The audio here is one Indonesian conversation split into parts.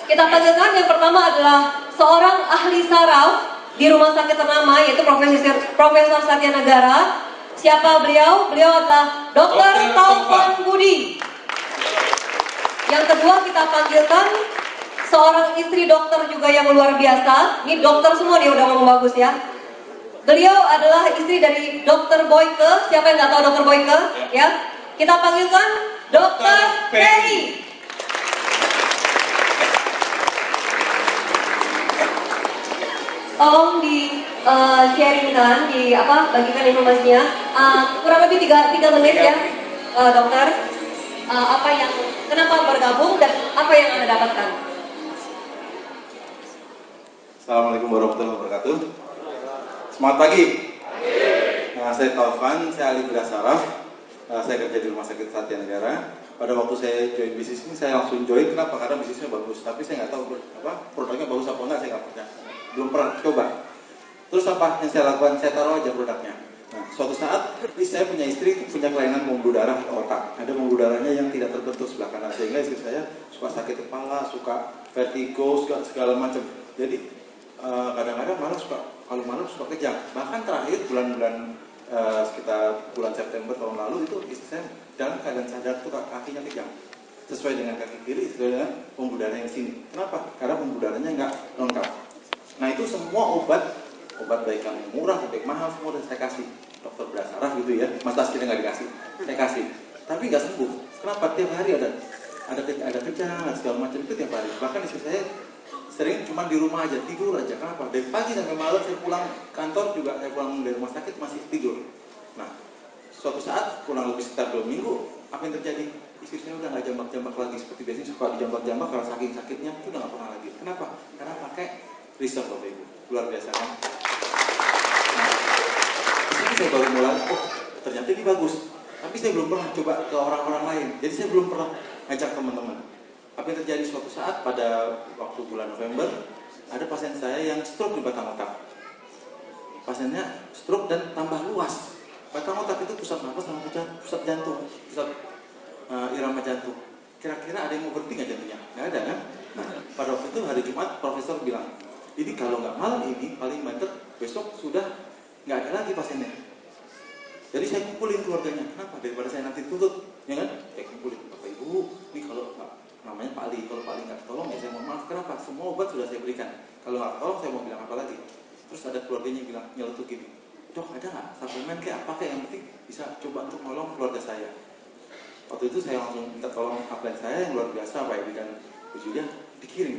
Kita panggilkan yang pertama adalah seorang ahli saraf di rumah sakit ternama, yaitu Profesor Satya Nagara. Siapa beliau? Beliau adalah Dr. Taufan Budi. Yang kedua kita panggilkan seorang istri dokter juga yang luar biasa. Ini dokter semua nih, udah ngomong bagus ya. Beliau adalah istri dari Dr. Boyke. Siapa yang nggak tahu Dr. Boyke? Ya. Kita panggilkan Dr. Ferry. Tolong di sharingkan, bagikan informasinya. Kurang lebih 3 menit ya, dokter. Kenapa bergabung dan apa yang Anda dapatkan? Assalamualaikum warahmatullahi wabarakatuh. Selamat pagi. Saya Taufan, saya ahli bedah saraf. Saya kerja di Rumah Sakit Satya Nagara. Pada waktu saya join bisnis ini, saya langsung join. Kenapa? Karena bisnisnya bagus. Tapi saya nggak tahu produknya bagus apa enggak, saya nggak pernah. Belum pernah coba. Terus apa yang saya lakukan? Saya taruh aja produknya. Nah, suatu saat saya punya istri punya kelainan pembuluh darah di otak. Ada pembuluh darahnya yang tidak terbentuk sebelah kanan, sehingga istri saya suka sakit kepala, suka vertigo, segala macam. Jadi kadang-kadang malah kalau malam suka kejang. Bahkan terakhir bulan-bulan sekitar bulan September tahun lalu itu istri saya dalam keadaan sadar tuh kakinya kejang. Sesuai dengan kaki kiri, sesuai dengan pembuluh darah yang sini. Kenapa? Karena pembuluh darahnya nggak lengkap. Nah itu semua obat baik yang murah, baik mahal, semua udah saya kasih. Dokter bedah saraf gitu ya, masa aslinya nggak dikasih, saya kasih. Tapi nggak sembuh. Kenapa? Tiap hari ada kejang, segala macam itu tiap hari. Bahkan istri saya sering cuma di rumah aja, tidur aja. Kenapa? Dari pagi sampai malam saya pulang kantor juga, saya pulang dari rumah sakit masih tidur. Nah, suatu saat kurang lebih sekitar 2 minggu, apa yang terjadi? Istri saya udah nggak jambak-jambak lagi seperti biasanya, suka dijambak-jambak karena saking sakitnya itu udah nggak pernah lagi. Kenapa? Karena pakai riset Bapak Ibu, luar biasa kan? Nah, disini saya baru mulai, ternyata ini bagus. Tapi saya belum pernah coba ke orang-orang lain. Jadi saya belum pernah ngajak teman-teman. Apa yang terjadi suatu saat pada waktu bulan November, ada pasien saya yang stroke di batang otak. Pasiennya stroke dan tambah luas. Batang otak itu pusat nafas sama pusat jantung, pusat irama jantung. Kira-kira ada yang mau berhenti nggak jantungnya? Nggak ada kan? Nah, pada waktu itu hari Jumat, profesor bilang, ini kalau nggak malam ini, paling banter besok sudah nggak ada lagi pasiennya. Jadi saya kumpulin keluarganya. Kenapa? Daripada saya nanti tuntut, ya kan? Saya kumpulin, Bapak Ibu, ini kalau namanya Pak Ali, kalau Pak Ali nggak tolong ya saya mohon maaf. Kenapa? Semua obat sudah saya berikan. Kalau nggak tolong saya mau bilang apa lagi? Terus ada keluarganya bilang, nyeletuk gini, Dok ada nggak suplemen kayak apa kayak yang penting bisa coba untuk nolong keluarga saya. Waktu itu saya langsung minta tolong upline saya yang luar biasa, Pak Edi dan Bu Julia, dikirim.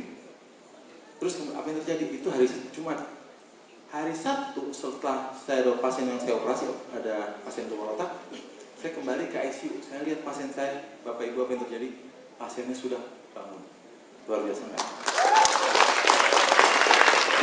Terus apa yang terjadi? Itu hari Jumat. Hari Sabtu setelah saya ada pasien yang saya operasi, ada pasien tumor otak, saya kembali ke ICU. Saya lihat pasien saya, Bapak Ibu apa yang terjadi? Pasiennya sudah bangun. Luar biasa nggak?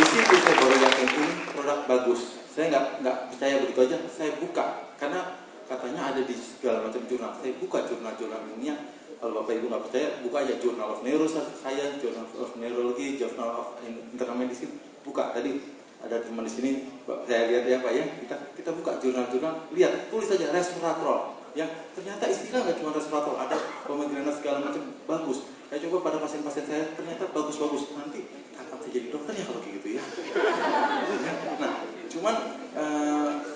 Di situ saya baru yakin ini produk bagus. Saya nggak percaya begitu aja. Saya buka karena katanya ada di segala macam jurnal. Saya buka jurnal-jurnal dunia. Kalau Bapak Ibu nggak percaya, buka aja Journal of Neuroscience, Journal of Neurology, Journal of Internal Medicine. Buka tadi ada teman di sini, saya lihat ya Pak ya. Kita buka jurnal-jurnal, lihat tulis saja resveratrol. Ya ternyata istilah nggak cuma resveratrol, ada pomegranate segala macam bagus. Saya coba pada pasien-pasien saya ternyata bagus-bagus. Nanti kapan saya jadi dokter ya kalau kayak gitu ya. Nah, cuman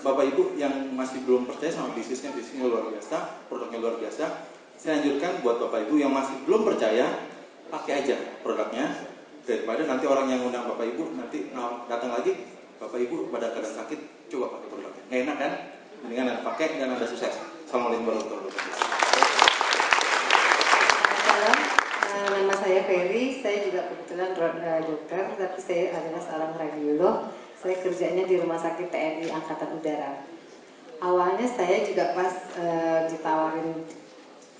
Bapak Ibu yang masih belum percaya sama bisnisnya luar biasa, produknya luar biasa. Saya anjurkan buat Bapak Ibu yang masih belum percaya, pakai aja produknya. Daripada nanti orang yang undang Bapak Ibu nanti datang lagi, Bapak Ibu pada keadaan sakit, coba pakai produknya. Nggak enak kan? Mendingan Anda pakai dan Anda sukses. Assalamualaikum warahmatullahi wabarakatuh. Salam, nama saya Ferry. Saya juga kebetulan dokter, tapi saya adalah seorang radiolog. Saya kerjanya di Rumah Sakit TNI Angkatan Udara. Awalnya saya juga pas ditawarin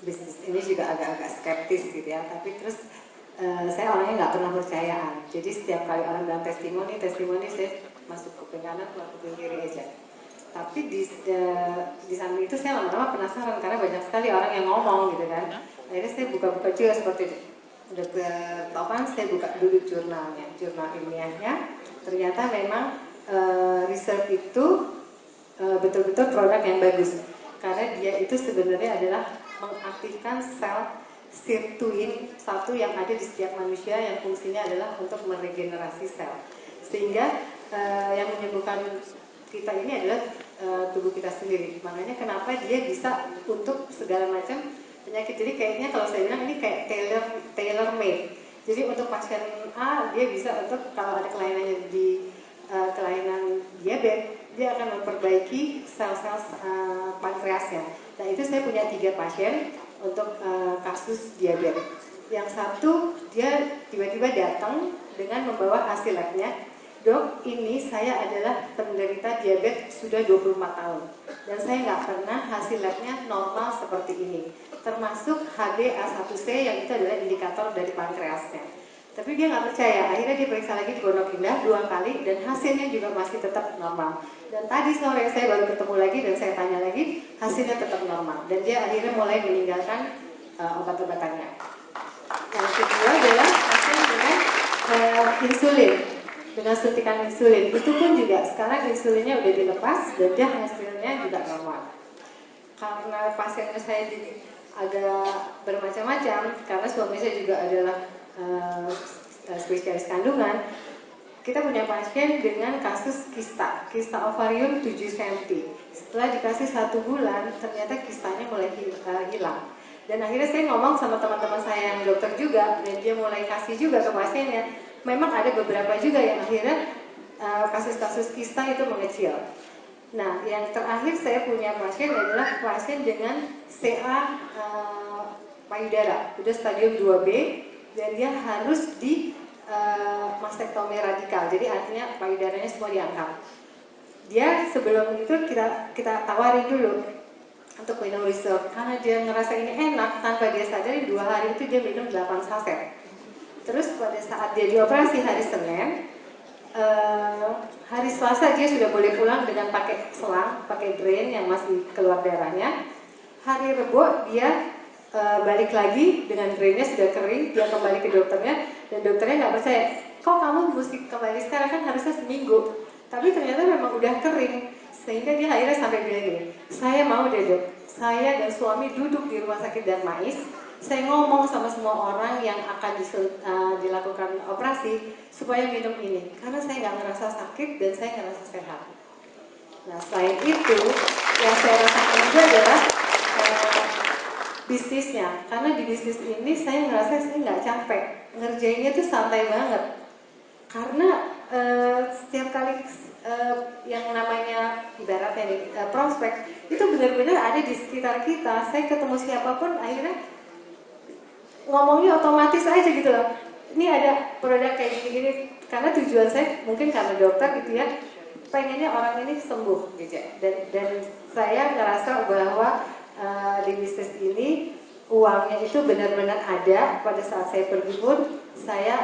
bisnis ini juga agak-agak skeptis gitu ya, tapi terus saya orangnya nggak pernah percayaan. Jadi setiap kali orang bilang testimoni saya masuk ke kanan, keluar ke kiri aja. Tapi di samping itu saya lama-lama penasaran karena banyak sekali orang yang ngomong gitu kan. Akhirnya saya buka-buka juga seperti itu. Udah Taufan, saya buka dulu jurnal ilmiahnya. Ternyata memang riset itu betul-betul produk yang bagus karena dia itu sebenarnya adalah mengaktifkan sirtuin satu yang ada di setiap manusia yang fungsinya adalah untuk meregenerasi sel. Sehingga yang menyembuhkan kita ini adalah tubuh kita sendiri. Makanya kenapa dia bisa untuk segala macam penyakit. Jadi kayaknya kalau saya bilang ini kayak tailor made. Jadi untuk pasien A dia bisa untuk kalau ada kelainannya di kelainan diabetes, dia akan memperbaiki sel-sel pankreasnya. Nah itu saya punya 3 pasien untuk kasus diabetes. Yang satu dia tiba-tiba datang dengan membawa hasil labnya. Dok, ini saya adalah penderita diabetes sudah 24 tahun dan saya nggak pernah hasil labnya normal seperti ini, termasuk HbA1c yang itu adalah indikator dari pankreasnya. Tapi dia nggak percaya, akhirnya dia periksa lagi di Pondok Indah 2 kali dan hasilnya juga masih tetap normal. Dan tadi sore saya baru ketemu lagi dan saya tanya lagi, hasilnya tetap normal dan dia akhirnya mulai meninggalkan obat-obatannya. Yang kedua adalah pasien dengan insulin. Dengan suntikan insulin, itu pun juga sekarang insulinnya udah dilepas dan dia hasilnya juga normal. Karena pasiennya saya agak bermacam-macam, karena suami saya juga adalah spesialis kandungan, kita punya pasien dengan kasus kista ovarium 7 cm. Setelah dikasih 1 bulan, ternyata kistanya mulai hilang. Dan akhirnya saya ngomong sama teman-teman saya yang dokter juga, dan dia mulai kasih juga ke pasiennya. Memang ada beberapa juga yang akhirnya kasus-kasus kista itu mengecil. Nah, yang terakhir saya punya pasien adalah pasien dengan CA payudara, sudah stadium 2B, dan dia harus di mastektomi radikal. Jadi artinya payudaranya semua diangkat. Dia sebelum itu kita tawarin dulu untuk minum Resorb, karena dia ngerasa ini enak, tanpa dia sadari 2 hari itu dia minum 8 saset. Terus pada saat dia dioperasi hari Senin, hari Selasa dia sudah boleh pulang dengan pakai selang, pakai drain yang masih keluar darahnya. Hari Rebo dia balik lagi dengan drainnya sudah kering, dia kembali ke dokternya dan dokternya nggak percaya. Kok kamu mesti kembali sekarang, kan harusnya seminggu. Tapi ternyata memang udah kering, sehingga dia akhirnya sampai bilang gini, saya mau deh dok, saya dan suami duduk di rumah sakit Darmais. Saya ngomong sama semua orang yang akan dilakukan operasi supaya minum ini, karena saya nggak ngerasa sakit dan saya ngerasa sehat. Nah selain itu, yang saya rasakan juga adalah bisnisnya, karena di bisnis ini saya ngerasa saya nggak capek, ngerjainnya tuh santai banget. Karena setiap kali yang namanya ibaratnya nih prospek itu benar-benar ada di sekitar kita. Saya ketemu siapapun akhirnya ngomongnya otomatis aja gitu loh. Ini ada produk kayak gini-gini, karena tujuan saya mungkin karena dokter gitu ya, pengennya orang ini sembuh gitu ya. Dan saya ngerasa bahwa di bisnis ini uangnya itu benar-benar ada. Pada saat saya pergi pun saya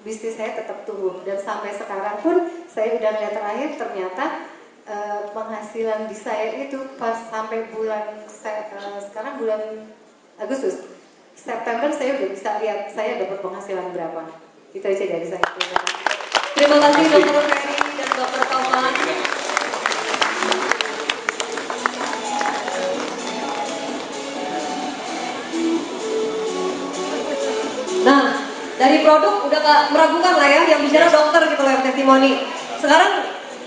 bisnis saya tetap tumbuh, dan sampai sekarang pun saya udah lihat terakhir ternyata penghasilan di saya itu pas sampai sekarang bulan Agustus, September saya udah bisa lihat saya dapat penghasilan berapa. Itu aja dari saya. Terima kasih Dr. Ferry dan Dr. Taufan. Nah, dari produk udah gak meragukan lah ya, yang bicara dokter gitu loh, yang testimoni. Sekarang